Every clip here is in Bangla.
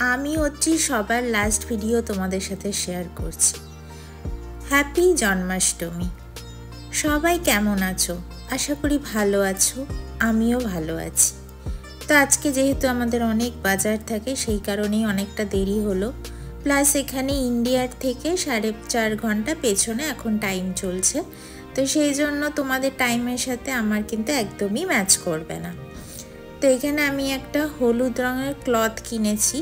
আমি হচ্ছি সবার লাস্ট ভিডিও তোমাদের সাথে শেয়ার করছি। হ্যাপি জন্মাষ্টমী। সবাই কেমন আছো? আশা করি ভালো আছো, আমিও ভালো আছি। তো আজকে যেহেতু আমাদের অনেক বাজার থাকে সেই কারণেই অনেকটা দেরি হলো। প্লাস এখানে ইন্ডিয়ার থেকে 4.5 ঘন্টা পেছনে এখন টাইম চলছে, তো সেই জন্য তোমাদের টাইমের সাথে আমার কিন্তু একদমই ম্যাচ করবে না। তো এখানে আমি একটা হলুদ রঙের ক্লথ কিনেছি।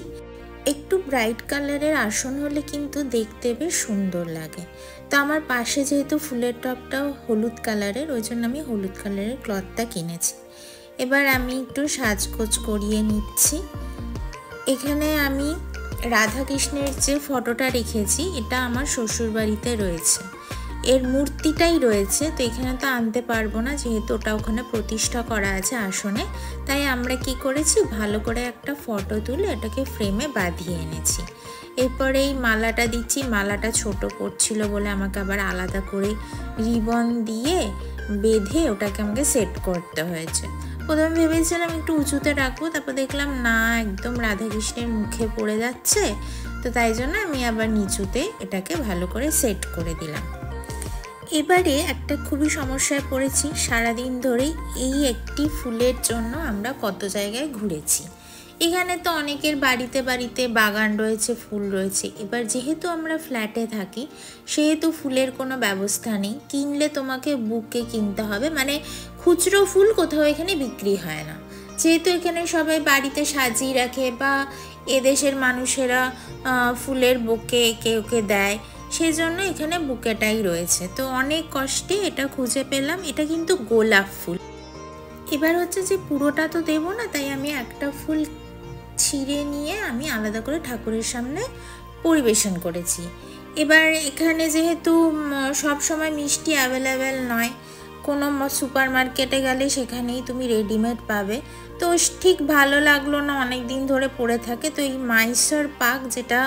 একটু ব্রাইট কালারের আসন হলে কিন্তু দেখতে বেশ সুন্দর লাগে। তো আমার পাশে যেহেতু ফুলের টপটাও হলুদ কালারের, ওই জন্য আমি হলুদ কালারের ক্লথটা কিনেছি। এবার আমি একটু সাজগোজ করিয়ে নিচ্ছি। এখানে আমি রাধাকৃষ্ণের যে ফটোটা রেখেছি এটা আমার শ্বশুরবাড়িতে রয়েছে, এর মূর্তিটাই রয়েছে। তো এখানে তো আনতে পারবো না, যেহেতু ওটা ওখানে প্রতিষ্ঠা করা আছে আসনে। তাই আমরা কি করেছি, ভালো করে একটা ফটো তুলে এটাকে ফ্রেমে বাঁধিয়ে এনেছি। এরপরে এই মালাটা দিচ্ছি। মালাটা ছোট পড়ছিল বলে আমাকে আবার আলাদা করে রিবন দিয়ে বেঁধে ওটাকে আমাকে সেট করতে হয়েছে। প্রথমে ভেবেছিলাম একটু উঁচুতে রাখবো, তারপর দেখলাম না, একদম রাধাকৃষ্ণের মুখে পড়ে যাচ্ছে। তো তাই জন্য আমি আবার নিচুতে এটাকে ভালো করে সেট করে দিলাম। এবারে একটা খুবই সমস্যায় পড়েছি। সারাদিন ধরেই এই একটি ফুলের জন্য আমরা কত জায়গায় ঘুরেছি। এখানে তো অনেকের বাড়িতে বাড়িতে বাগান রয়েছে, ফুল রয়েছে। এবার যেহেতু আমরা ফ্ল্যাটে থাকি সেহেতু ফুলের কোনো ব্যবস্থা নেই। কিনলে তোমাকে বুকে কিনতে হবে, মানে খুচরো ফুল কোথাও এখানে বিক্রি হয় না। যেহেতু এখানে সবাই বাড়িতে সাজিয়ে রাখে বা এদেশের মানুষেরা ফুলের বুকে একে ওকে দেয়, সেজন্য এখানে বুকেটাই রয়েছে। তো অনেক কষ্টে এটা খুঁজে পেলাম। এটা কিন্তু গোলাপ ফুল। এবার হচ্ছে যে পুরোটা তো দেবো না, তাই আমি একটা ফুল ছিঁড়ে নিয়ে আমি আলাদা করে ঠাকুরের সামনে পরিবেশন করেছি। এবার এখানে যেহেতু সব সময় মিষ্টি অ্যাভেলেবেল নয়, কোনো সুপার মার্কেটে গেলে সেখানেই তুমি রেডিমেড পাবে। তো ঠিক ভালো লাগলো না, অনেক দিন ধরে পড়ে থাকে। তো এই মাইসোর পাক, যেটা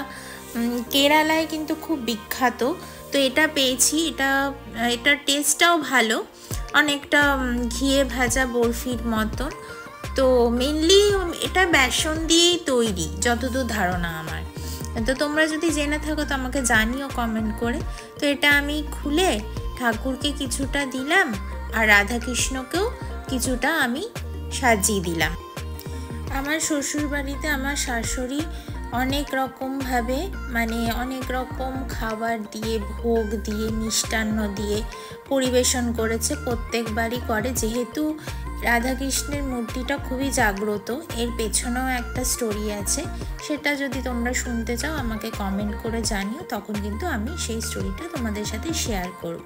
কেরালায় কিন্তু খুব বিখ্যাত, তো এটা পেয়েছি। এটার টেস্টটাও ভালো, অনেকটা ঘিয়ে ভাজা বরফির মতন। তো মেনলি এটা বেসন দিয়েই তৈরি যতদূর ধারণা আমার। তো তোমরা যদি জেনে থাকো তো আমাকে জানিও কমেন্ট করে। তো এটা আমি খুলে ঠাকুরকে কিছুটা দিলাম আর রাধাকৃষ্ণকেও কিছুটা আমি সাজিয়ে দিলাম। আমার শ্বশুরবাড়িতে আমার শাশুড়ি অনেক রকমভাবে, মানে অনেক রকম খাবার দিয়ে, ভোগ দিয়ে, মিষ্টান্ন দিয়ে পরিবেশন করেছে। প্রত্যেকবারই করে। যেহেতু রাধাকৃষ্ণের মূর্তিটা খুবই জাগ্রত, এর পেছনেও একটা স্টোরি আছে। সেটা যদি তোমরা শুনতে চাও আমাকে কমেন্ট করে জানিও, তখন কিন্তু আমি সেই স্টোরিটা তোমাদের সাথে শেয়ার করব।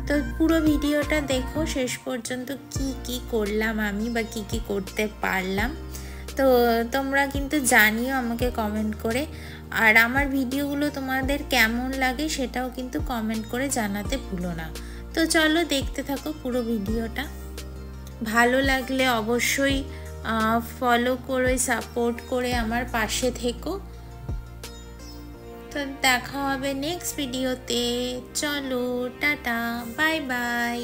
তো পুরো ভিডিওটা দেখো শেষ পর্যন্ত, কি কি করলাম আমি বা কি কি করতে পারলাম। তো তোমরা কিন্তু জানিও আমাকে কমেন্ট করে। আর আমার ভিডিওগুলো তোমাদের কেমন লাগে সেটাও কিন্তু কমেন্ট করে জানাতে ভুলো না। তো চলো দেখতে থাকো পুরো ভিডিওটা। ভালো লাগলে অবশ্যই ফলো করে, সাপোর্ট করে আমার পাশে থেকো। তো দেখা হবে নেক্সট ভিডিওতে। চলো টাটা, বাই বাই।